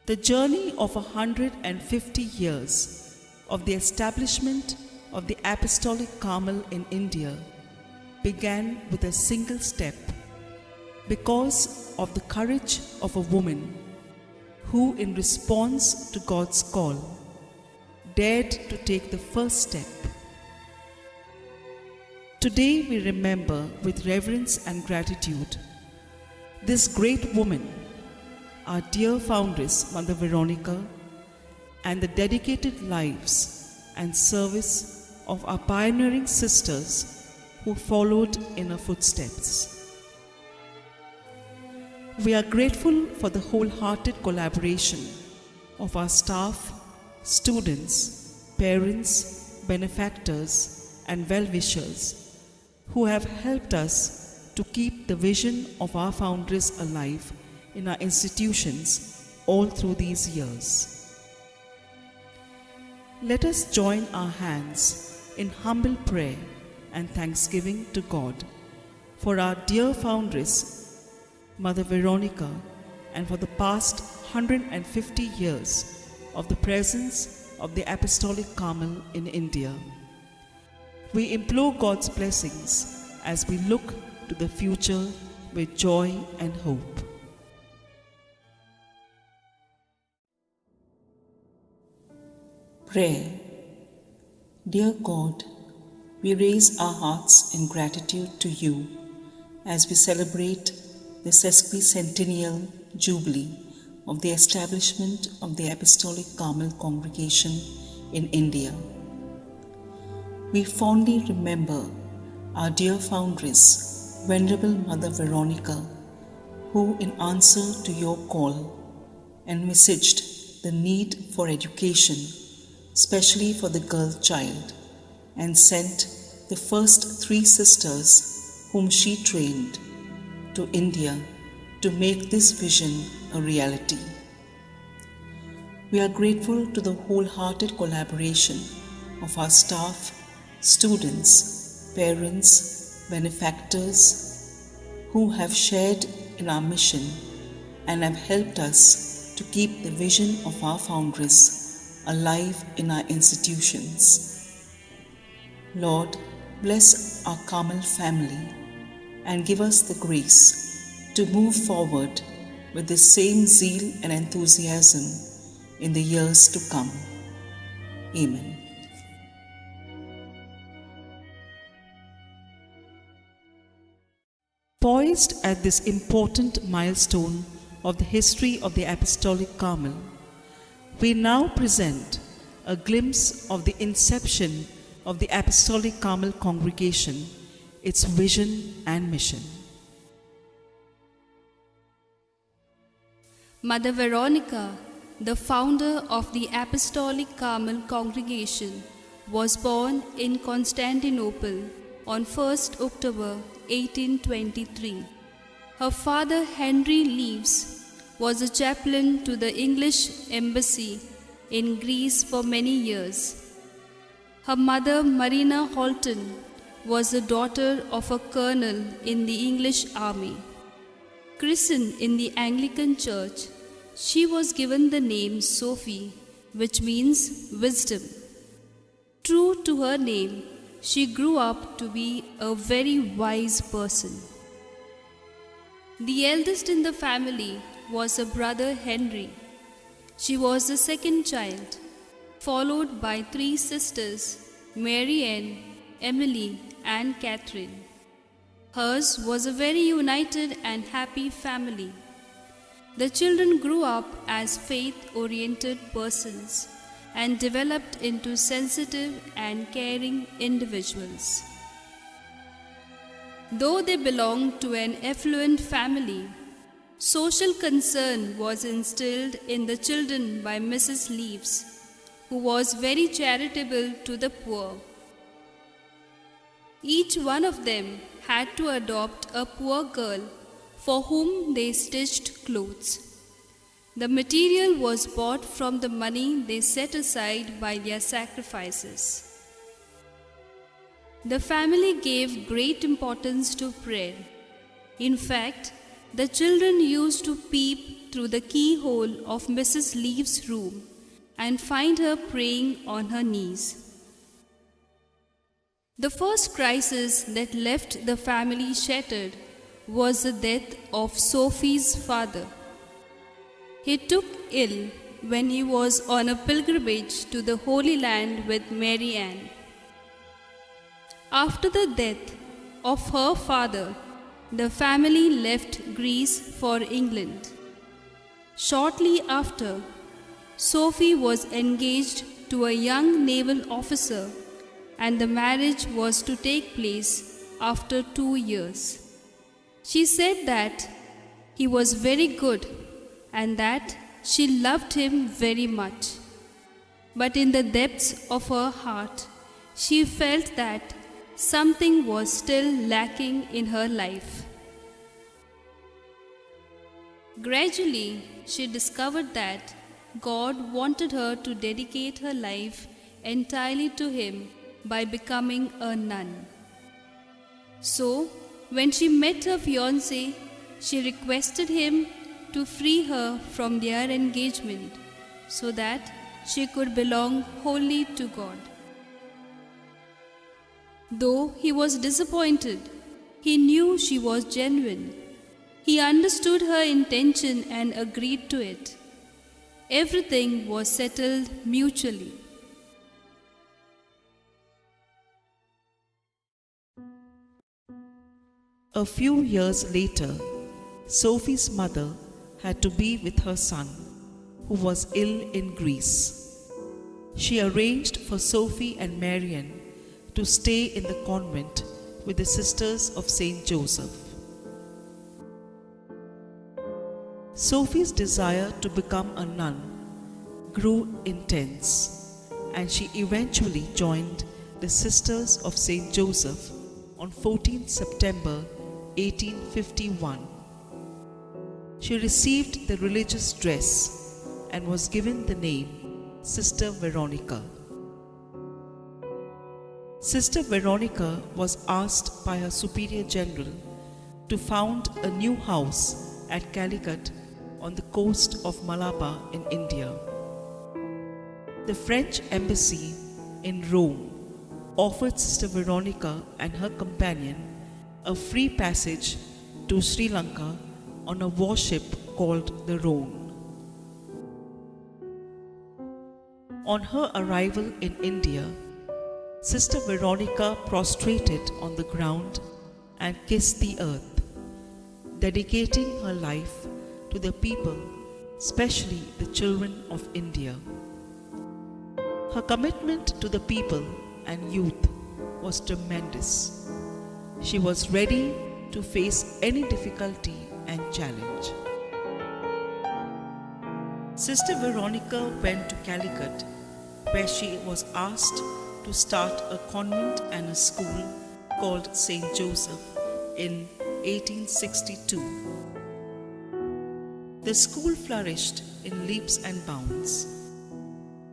The journey of 150 years of the establishment of the Apostolic Carmel in India began with a single step because of the courage of a woman who, in response to God's call, dared to take the first step. Today we remember with reverence and gratitude this great woman, our dear foundress Mother Veronica, and the dedicated lives and service of our pioneering sisters who followed in her footsteps. We are grateful for the wholehearted collaboration of our staff, students, parents, benefactors, and well-wishers who have helped us to keep the vision of our foundress alive in our institutions all through these years. Let us join our hands in humble prayer and thanksgiving to God for our dear foundress, Mother Veronica, and for the past 150 years of the presence of the Apostolic Carmel in India. We implore God's blessings as we look to the future with joy and hope. Prayer. Dear God, we raise our hearts in gratitude to you as we celebrate the sesquicentennial jubilee of the establishment of the Apostolic Carmel Congregation in India. We fondly remember our dear foundress, Venerable Mother Veronica, who, in answer to your call, envisaged the need for education, especially for the girl child, and sent the first 3 sisters whom she trained to India to make this vision a reality. We are grateful to the wholehearted collaboration of our staff, students, parents, benefactors who have shared in our mission and have helped us to keep the vision of our foundress alive in our institutions. Lord, bless our Carmel family and give us the grace to move forward with the same zeal and enthusiasm in the years to come. Amen. Poised at this important milestone of the history of the Apostolic Carmel, we now present a glimpse of the inception of the Apostolic Carmel Congregation, its vision and mission. Mother Veronica, the founder of the Apostolic Carmel Congregation, was born in Constantinople on 1st October 1823. Her father, Henry Leaves, was a chaplain to the English embassy in Greece for many years. Her mother, Marina Holton, was the daughter of a colonel in the English army. Christened in the Anglican Church, she was given the name Sophie, which means wisdom. True to her name, she grew up to be a very wise person. The eldest in the family was her brother Henry. She was the second child, followed by 3 sisters, Mary Ann, Emily, and Catherine. Hers was a very united and happy family. The children grew up as faith-oriented persons and developed into sensitive and caring individuals. Though they belonged to an affluent family, social concern was instilled in the children by Mrs. Leaves, who was very charitable to the poor. Each one of them had to adopt a poor girl for whom they stitched clothes. The material was bought from the money they set aside by their sacrifices. The family gave great importance to prayer. In fact, the children used to peep through the keyhole of Mrs. Leave's room and find her praying on her knees. The first crisis that left the family shattered was the death of Sophie's father. He took ill when he was on a pilgrimage to the Holy Land with Mary Ann. After the death of her father, the family left Greece for England. Shortly after, Sophie was engaged to a young naval officer, and the marriage was to take place after 2 years. She said that he was very good and that she loved him very much. But in the depths of her heart, she felt that something was still lacking in her life. Gradually, she discovered that God wanted her to dedicate her life entirely to Him by becoming a nun. So, when she met her fiancé, she requested him to free her from their engagement so that she could belong wholly to God. Though he was disappointed, he knew she was genuine. He understood her intention and agreed to it. Everything was settled mutually. A few years later, Sophie's mother had to be with her son, who was ill in Greece. She arranged for Sophie and Marian to stay in the convent with the Sisters of Saint Joseph. Sophie's desire to become a nun grew intense, and she eventually joined the Sisters of Saint Joseph on 14 September 1851. She received the religious dress and was given the name Sister Veronica. Sister Veronica was asked by her Superior General to found a new house at Calicut on the coast of Malabar in India. The French embassy in Rome offered Sister Veronica and her companion a free passage to Sri Lanka on a warship called the Rhone. On her arrival in India, Sister Veronica prostrated on the ground and kissed the earth, dedicating her life to the people, especially the children of India. Her commitment to the people and youth was tremendous. She was ready to face any difficulty and challenge. Sister Veronica went to Calicut, where she was asked to start a convent and a school called Saint Joseph in 1862. The school flourished in leaps and bounds.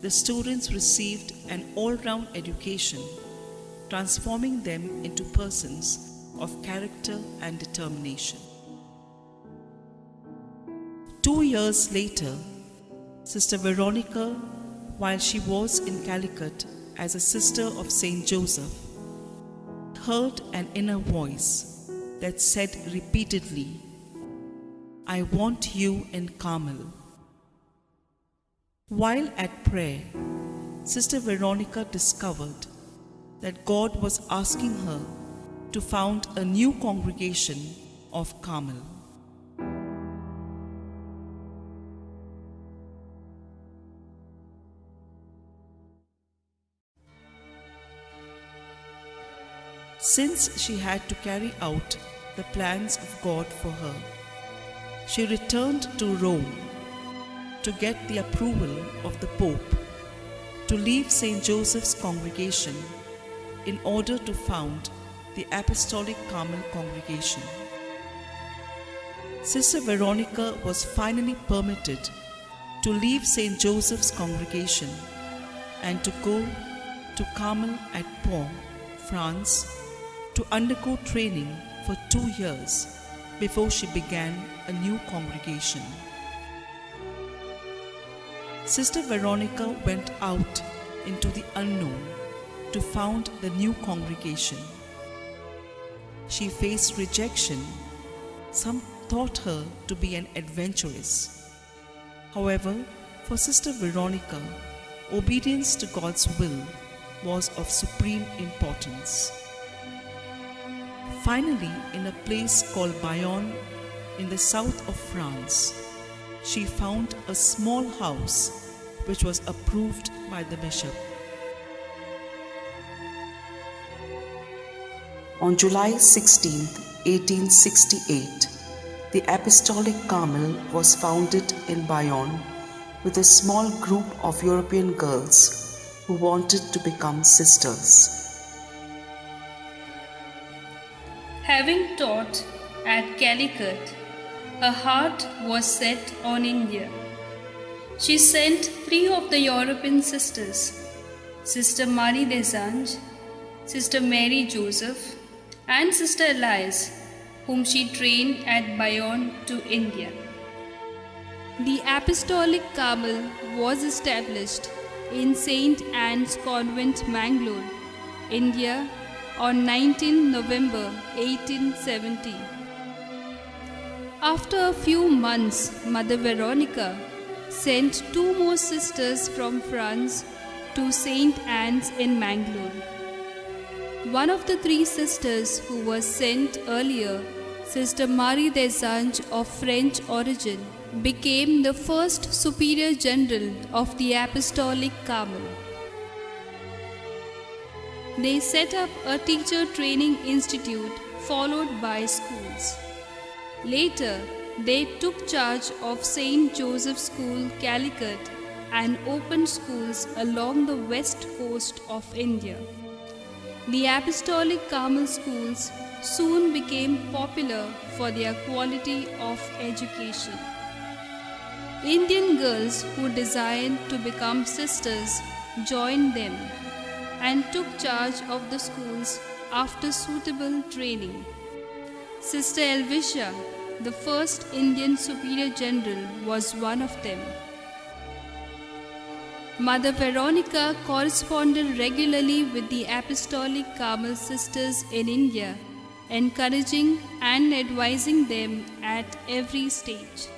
The students received an all-round education, transforming them into persons of character and determination. 2 years later, Sister Veronica, while she was in Calicut as a sister of Saint Joseph, heard an inner voice that said repeatedly, "I want you in Carmel." While at prayer, Sister Veronica discovered that God was asking her to found a new congregation of Carmel. Since she had to carry out the plans of God for her, she returned to Rome to get the approval of the Pope to leave St. Joseph's congregation in order to found the Apostolic Carmel Congregation. Sister Veronica was finally permitted to leave St. Joseph's congregation and to go to Carmel at Pau, France, to undergo training for 2 years before she began a new congregation. Sister Veronica went out into the unknown to found the new congregation. She faced rejection. Some thought her to be an adventuress. However, for Sister Veronica, obedience to God's will was of supreme importance. Finally, in a place called Bayonne in the south of France, she found a small house which was approved by the bishop. On July 16, 1868, the Apostolic Carmel was founded in Bayonne with a small group of European girls who wanted to become sisters. Having taught at Calicut, her heart was set on India. She sent 3 of the European sisters, Sister Marie des Anges, Sister Mary Joseph, and Sister Elias, whom she trained at Bayonne, to India. The Apostolic Carmel was established in St. Anne's Convent, Mangalore, India, on 19 November 1870. After a few months, Mother Veronica sent 2 more sisters from France to St. Anne's in Mangalore. One of the 3 sisters who was sent earlier, Sister Marie des Anges of French origin, became the first Superior General of the Apostolic Carmel. They set up a teacher training institute followed by schools. Later, they took charge of St. Joseph's School, Calicut, and opened schools along the west coast of India. The Apostolic Carmel schools soon became popular for their quality of education. Indian girls who desired to become sisters joined them and took charge of the schools after suitable training. Sister Elvisha, the first Indian Superior General, was one of them. Mother Veronica corresponded regularly with the Apostolic Carmel sisters in India, encouraging and advising them at every stage.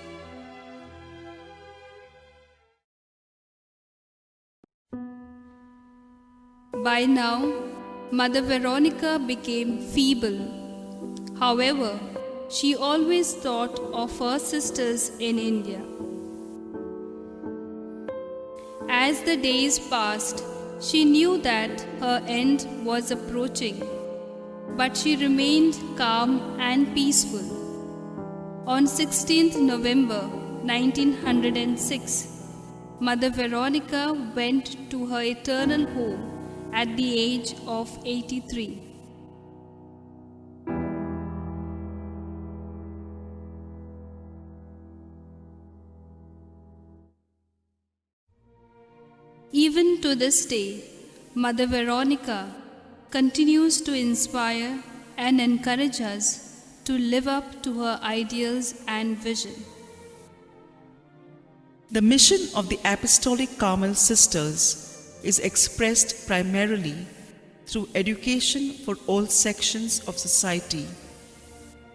By now, Mother Veronica became feeble. However, she always thought of her sisters in India. As the days passed, she knew that her end was approaching, but she remained calm and peaceful. On 16th November 1906, Mother Veronica went to her eternal home at the age of 83. Even to this day, Mother Veronica continues to inspire and encourage us to live up to her ideals and vision. The mission of the Apostolic Carmel Sisters is expressed primarily through education for all sections of society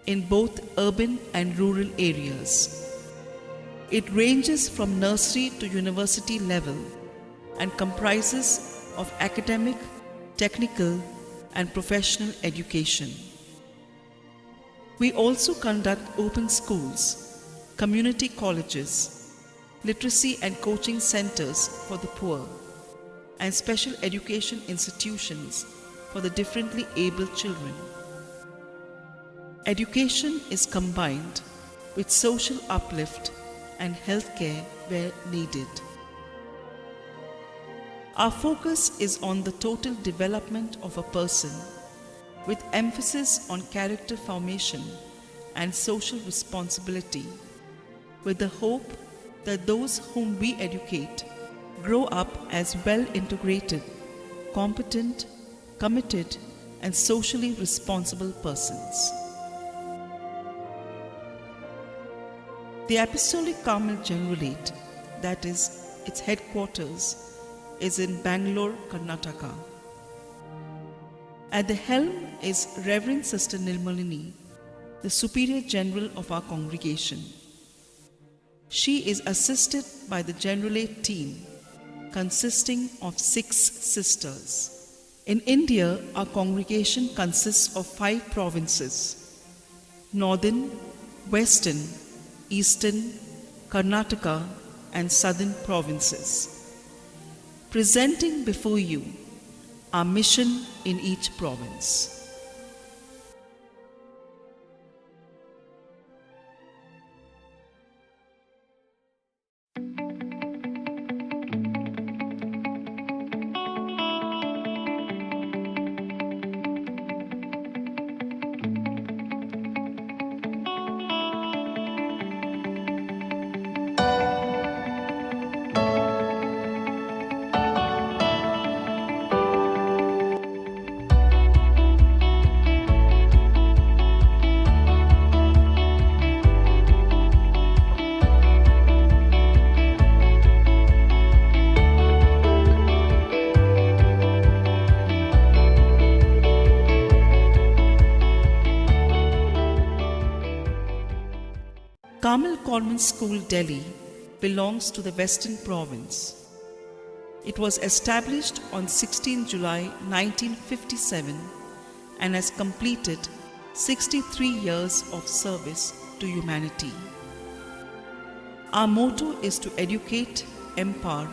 in both urban and rural areas. It ranges from nursery to university level and comprises of academic, technical, and professional education. We also conduct open schools, community colleges, literacy and coaching centers for the poor, and special education institutions for the differently abled children. Education is combined with social uplift and healthcare where needed. Our focus is on the total development of a person, with emphasis on character formation and social responsibility, with the hope that those whom we educate grow up as well-integrated, competent, committed, and socially responsible persons. The Apostolic Carmel Generalate, that is, its headquarters, is in Bangalore, Karnataka. At the helm is Reverend Sister Nirmalini, the Superior General of our congregation. She is assisted by the Generalate team, consisting of 6 sisters. In India, our congregation consists of 5 provinces: Northern, Western, Eastern, Karnataka, and Southern provinces. Presenting before you our mission in each province. Carmel Convent School, Delhi, belongs to the Western Province. It was established on 16 July 1957 and has completed 63 years of service to humanity. Our motto is to educate, empower,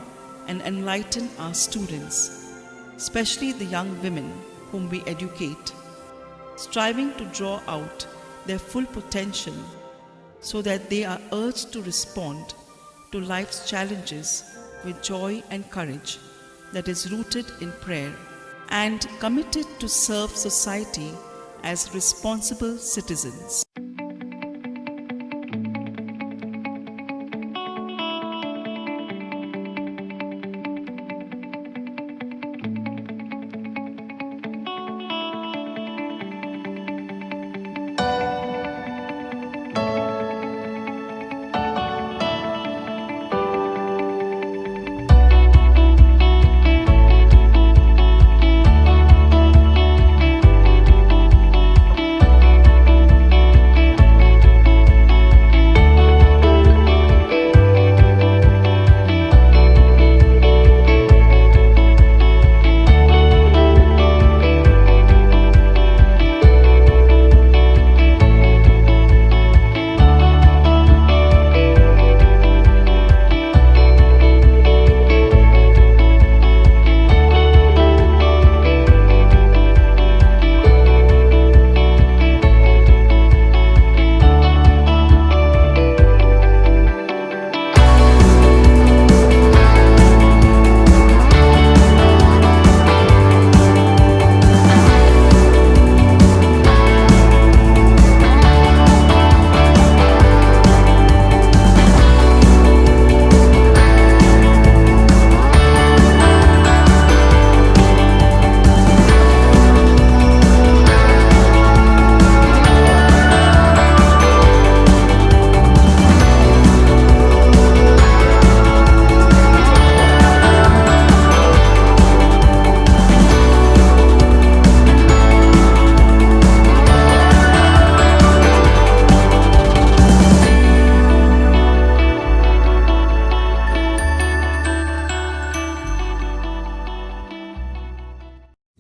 and enlighten our students, especially the young women whom we educate, striving to draw out their full potential so that they are urged to respond to life's challenges with joy and courage that is rooted in prayer and committed to serve society as responsible citizens.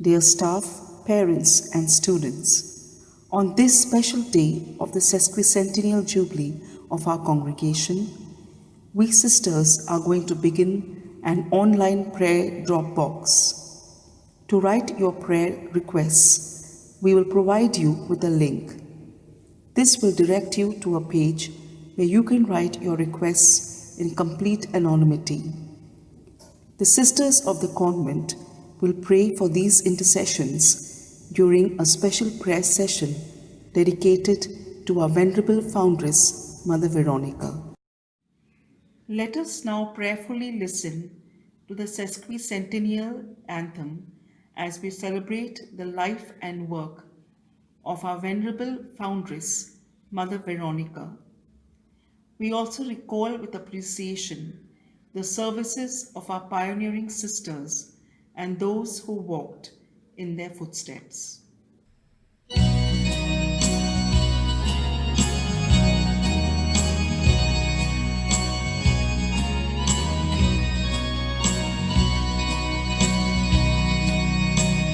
Dear staff, parents, and students, on this special day of the sesquicentennial jubilee of our congregation, we sisters are going to begin an online prayer drop box. To write your prayer requests, we will provide you with a link. This will direct you to a page where you can write your requests in complete anonymity. The sisters of the convent will pray for these intercessions during a special prayer session dedicated to our venerable foundress, Mother Veronica. Let us now prayerfully listen to the sesquicentennial anthem as we celebrate the life and work of our venerable foundress, Mother Veronica. We also recall with appreciation the services of our pioneering sisters and those who walked in their footsteps.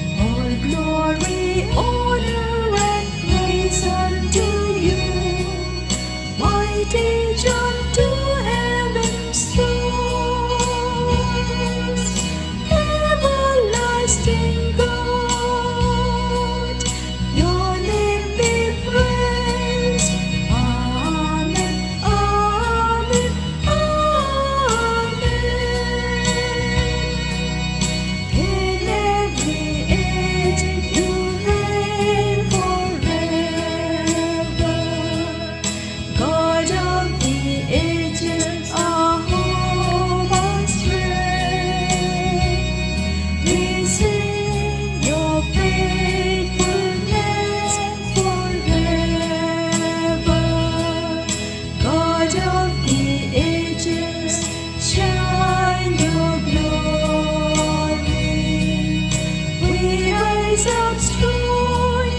All glory, honor, and praise unto you, mighty John to heaven's source, everlasting God, your name be praised. Amen, amen, amen. In every age you reign forever, God of the ages, our hope and strength. We sing your faithfulness forever, God of the ages, shine your glory. We rise up strong,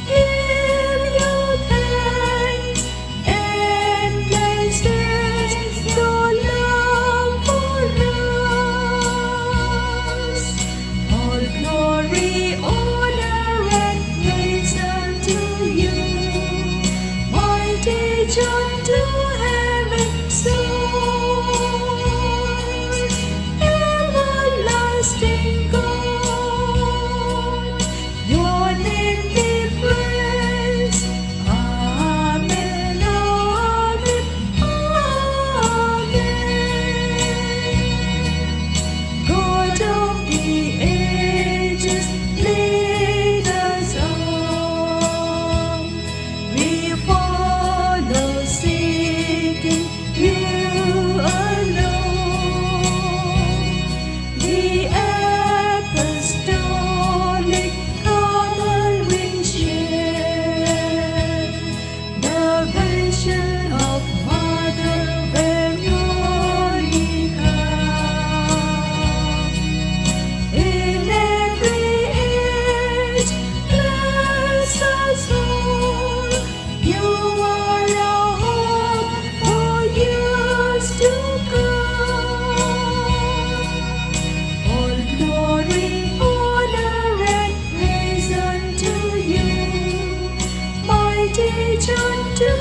give you thanks, endless is your love for us. All glory, honor, and praise unto you, mighty John to heaven's source, everlasting God, your name be praised. Amen, amen, amen. God of the ages, lead us on. We follow, seeking you alone. The Apostolic Carmel we share, the vision of Mother Veronica. In every age, bless us all. You are our hope for years to come. All glory, honor, and praise unto you, mighty John to